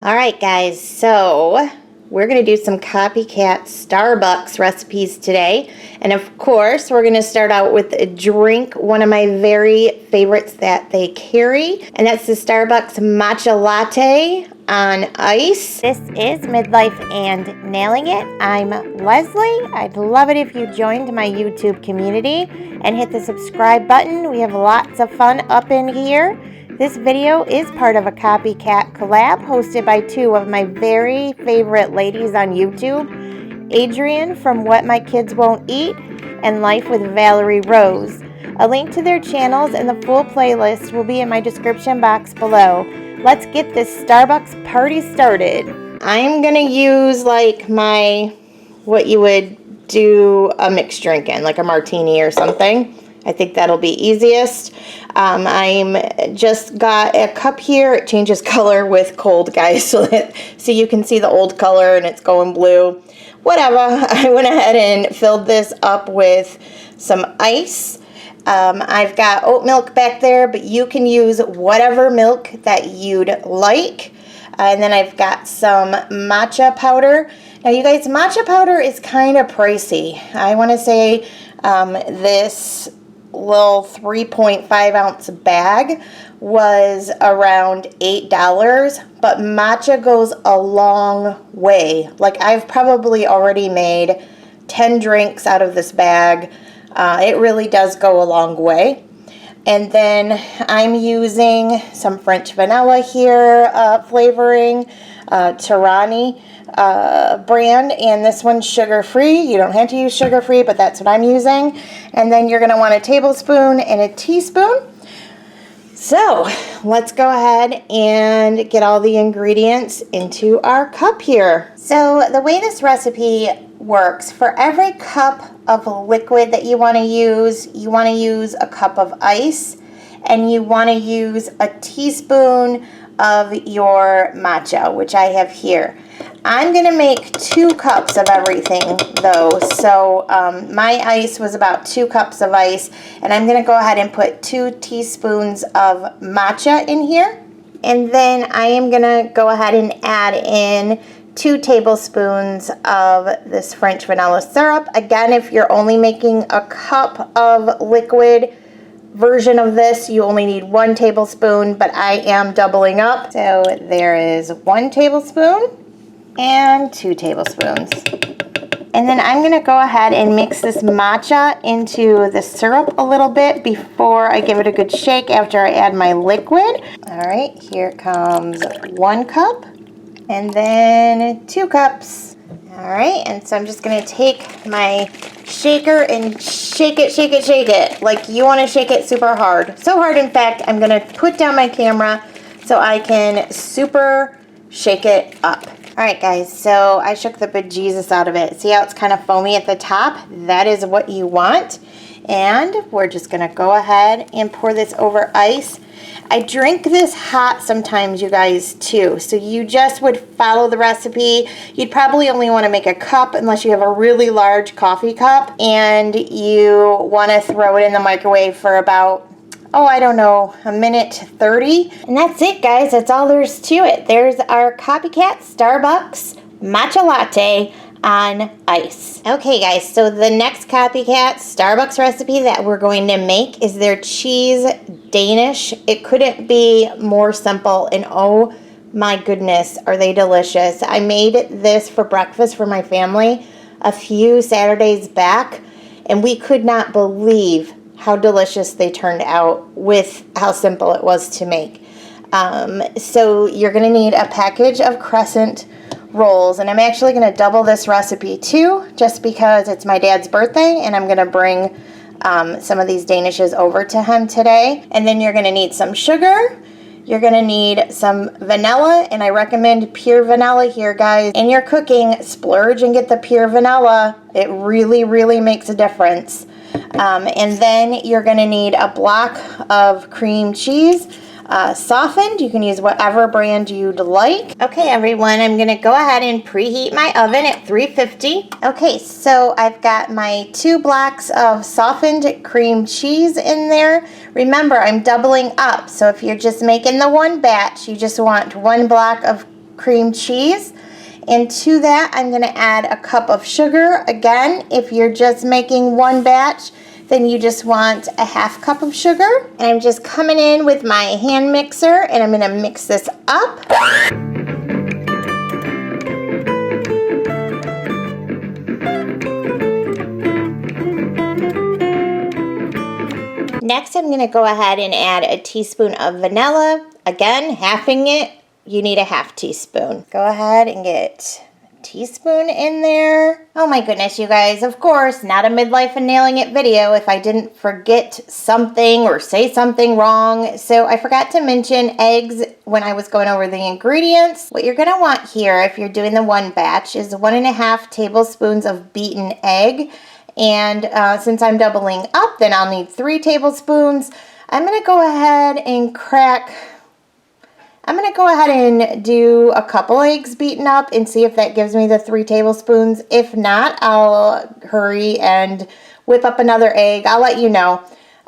Alright guys, so we're going to do some Copycat Starbucks recipes today. And of course, we're going to start out with a drink, one of my very favorites that they carry. And that's the Starbucks Matcha Latte on ice. This is Midlife and Nailing It. I'm Leslie. I'd love it if you joined my YouTube community and hit the subscribe button. We have lots of fun up in here. This video is part of a Copycat collab hosted by two of my very favorite ladies on YouTube, Adrienne from What My Kids Won't Eat and Life with Valerie Rose. A link to their channels and the full playlist will be in my description box below. Let's get this Starbucks party started. I'm gonna use like what you would do a mixed drink in, like a martini or something. I think that'll be easiest. I'm just got a cup here. It changes color with cold, guys, so you can see the old color and it's going blue. Whatever. I went ahead and filled this up with some ice. I've got oat milk back there, but you can use whatever milk that you'd like. And then I've got some matcha powder. Now, you guys, matcha powder is kind of pricey. I want to say this little 3.5 ounce bag was around $8, but matcha goes a long way. Like, I've probably already made 10 drinks out of this bag. It really does go a long way. And then I'm using some French vanilla here, flavoring, Tirani brand, and this one's sugar-free. You don't have to use sugar-free, but that's what I'm using. And then you're going to want a tablespoon and a teaspoon. So let's go ahead and get all the ingredients into our cup here. So the way this recipe works, for every cup of liquid that you want to use a cup of ice, and you want to use a teaspoon of your matcha, which I have here. I'm going to make 2 cups of everything though, so my ice was about 2 cups of ice, and I'm going to go ahead and put 2 teaspoons of matcha in here, and then I am going to go ahead and add in 2 tablespoons of this French vanilla syrup. Again, if you're only making a cup of liquid version of this, you only need 1 tablespoon, but I am doubling up. So there is 1 tablespoon and 2 tablespoons. And then I'm gonna go ahead and mix this matcha into the syrup a little bit before I give it a good shake after I add my liquid. All right, here comes 1 cup and then 2 cups. All right, and so I'm just gonna take my shaker and shake it. Like, you wanna shake it super hard. So hard, in fact, I'm gonna put down my camera so I can super shake it up. All right, guys, so I shook the bejesus out of it. See how it's kind of foamy at the top? That is what you want. And we're just gonna go ahead and pour this over ice. I drink this hot sometimes, you guys, too. So you just would follow the recipe. You'd probably only want to make a cup unless you have a really large coffee cup and you want to throw it in the microwave for about, I don't know, a minute 30. And that's it, guys. That's all there's to it. There's our Copycat Starbucks Matcha Latte on ice. Okay, guys, so the next Copycat Starbucks recipe that we're going to make is their cheese Danish. It couldn't be more simple, and oh my goodness, are they delicious. I made this for breakfast for my family a few Saturdays back, and we could not believe how delicious they turned out with how simple it was to make. So you're going to need a package of crescent rolls, and I'm actually going to double this recipe too, just because it's my dad's birthday and I'm going to bring some of these Danishes over to him today. And then you're going to need some sugar, you're going to need some vanilla, and I recommend pure vanilla here, guys. In your cooking, splurge and get the pure vanilla. It really makes a difference. And then you're going to need a block of cream cheese, softened. You can use whatever brand you'd like. Okay, everyone, I'm going to go ahead and preheat my oven at 350. Okay, so I've got my 2 blocks of softened cream cheese in there. Remember, I'm doubling up, so if you're just making the 1 batch, you just want 1 block of cream cheese. And to that, I'm going to add a cup of sugar. Again, if you're just making one batch, then you just want a half cup of sugar. And I'm just coming in with my hand mixer and I'm going to mix this up. Next, I'm going to go ahead and add a teaspoon of vanilla. Again, halving it, you need a half teaspoon. Go ahead and get a teaspoon in there. Oh my goodness, you guys, of course, not a midlife and nailing it video if I didn't forget something or say something wrong. So I forgot to mention eggs when I was going over the ingredients. What you're going to want here, if you're doing the one batch, is 1.5 tablespoons of beaten egg. And since I'm doubling up, then I'll need 3 tablespoons. I'm going to go ahead and do a couple eggs beaten up and see if that gives me the 3 tablespoons. If not, I'll hurry and whip up another egg. I'll let you know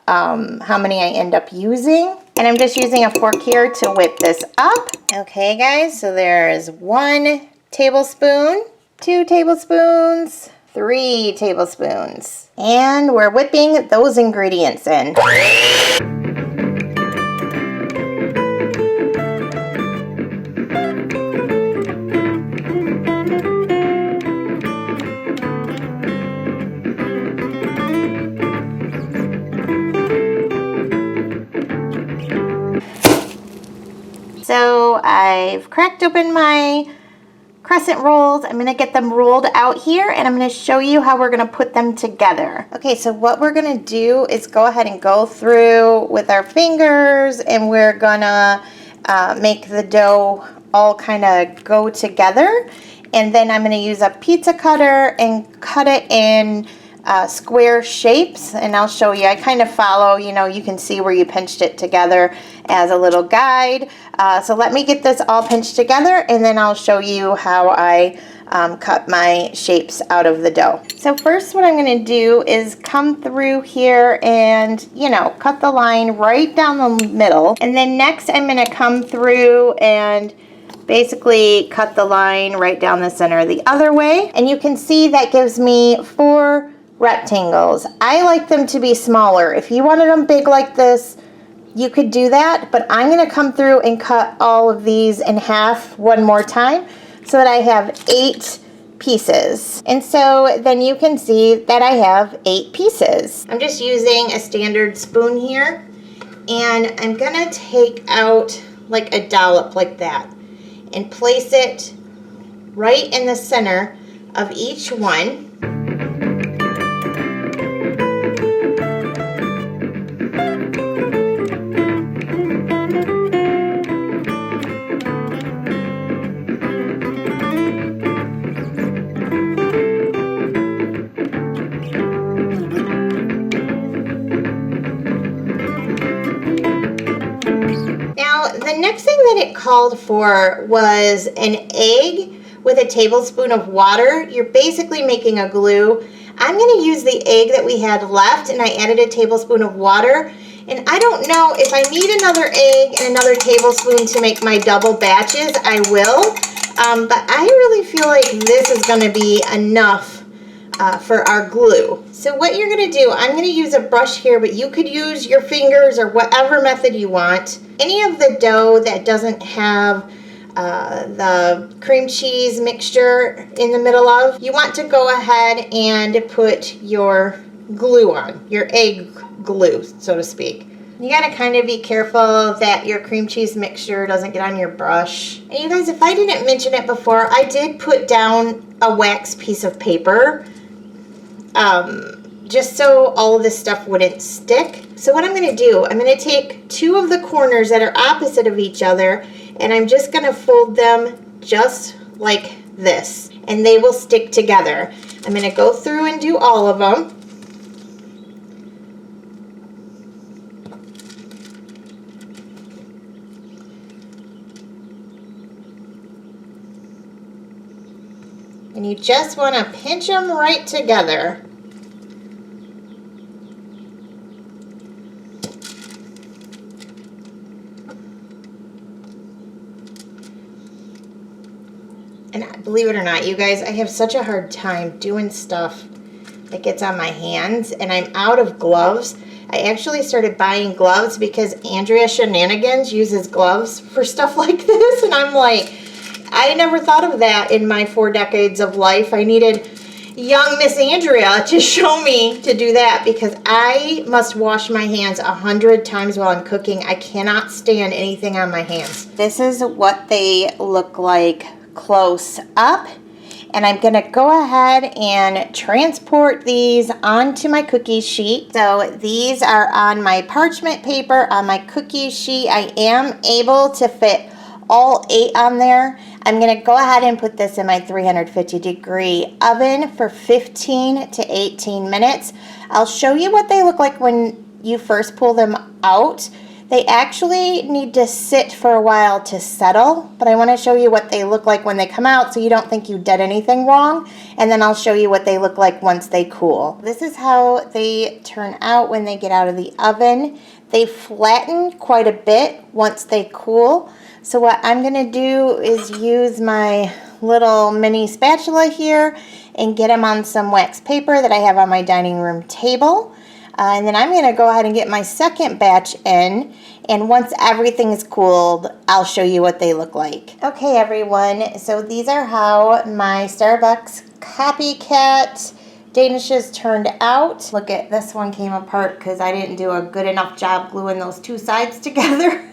how many I end up using. And I'm just using a fork here to whip this up. Okay, guys, so there's 1 tablespoon, 2 tablespoons, 3 tablespoons. And we're whipping those ingredients in. So I've cracked open my crescent rolls. I'm going to get them rolled out here and I'm going to show you how we're going to put them together. Okay, so what we're going to do is go ahead and go through with our fingers and we're going to make the dough all kind of go together. And then I'm going to use a pizza cutter and cut it in square shapes, and I'll show you. I kind of follow, you can see where you pinched it together as a little guide. So let me get this all pinched together and then I'll show you how I cut my shapes out of the dough. So first what I'm going to do is come through here and, cut the line right down the middle. And then next I'm going to come through and basically cut the line right down the center the other way. And you can see that gives me 4 rectangles. I like them to be smaller. If you wanted them big like this, you could do that, but I'm going to come through and cut all of these in half one more time so that I have 8 pieces. And so then you can see that I have 8 pieces. I'm just using a standard spoon here, and I'm going to take out like a dollop like that and place it right in the center of each one. The next thing that it called for was an egg with a tablespoon of water. You're basically making a glue. I'm going to use the egg that we had left, and I added a tablespoon of water. And I don't know if I need another egg and another tablespoon to make my double batches, I will. But I really feel like this is going to be enough for our glue. So what you're going to do, I'm going to use a brush here, but you could use your fingers or whatever method you want. Any of the dough that doesn't have the cream cheese mixture in the middle of, you want to go ahead and put your glue on, your egg glue, so to speak. You gotta kind of be careful that your cream cheese mixture doesn't get on your brush. And you guys, if I didn't mention it before, I did put down a wax piece of paper just so all of this stuff wouldn't stick. So what I'm going to do, I'm going to take 2 of the corners that are opposite of each other, and I'm just going to fold them just like this, and they will stick together. I'm going to go through and do all of them. And you just want to pinch them right together. And believe it or not, you guys, I have such a hard time doing stuff that gets on my hands, and I'm out of gloves. I actually started buying gloves because Andrea Shenanigans uses gloves for stuff like this, and I'm like, I never thought of that in my 4 decades of life. I needed young Miss Andrea to show me to do that because I must wash my hands 100 times while I'm cooking. I cannot stand anything on my hands. This is what they look like close up. And I'm going to go ahead and transport these onto my cookie sheet. So these are on my parchment paper on my cookie sheet. I am able to fit all 8 on there. I'm going to go ahead and put this in my 350-degree oven for 15 to 18 minutes. I'll show you what they look like when you first pull them out. They actually need to sit for a while to settle, but I want to show you what they look like when they come out so you don't think you did anything wrong, and then I'll show you what they look like once they cool. This is how they turn out when they get out of the oven. They flatten quite a bit once they cool. So what I'm going to do is use my little mini spatula here and get them on some wax paper that I have on my dining room table. And then I'm going to go ahead and get my second batch in, and once everything is cooled, I'll show you what they look like. Okay, everyone, so these are how my Starbucks Copycat Danishes turned out. Look at this one came apart because I didn't do a good enough job gluing those 2 sides together.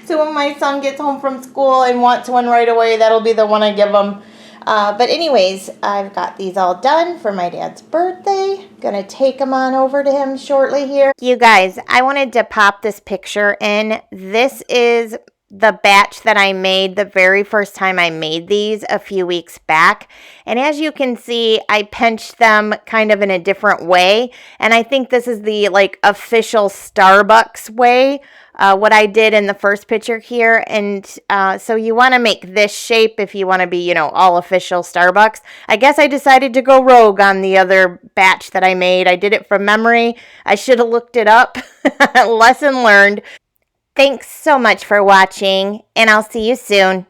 So when my son gets home from school and wants one right away, that'll be the one I give him. But anyways, I've got these all done for my dad's birthday. Gonna take them on over to him shortly here. You guys, I wanted to pop this picture in. This is the batch that I made the very first time I made these a few weeks back. And as you can see, I pinched them kind of in a different way. And I think this is the like official Starbucks way. What I did in the first picture here. And so you want to make this shape if you want to be, you know, all official Starbucks. I guess I decided to go rogue on the other batch that I made. I did it from memory. I should have looked it up. Lesson learned. Thanks so much for watching, and I'll see you soon.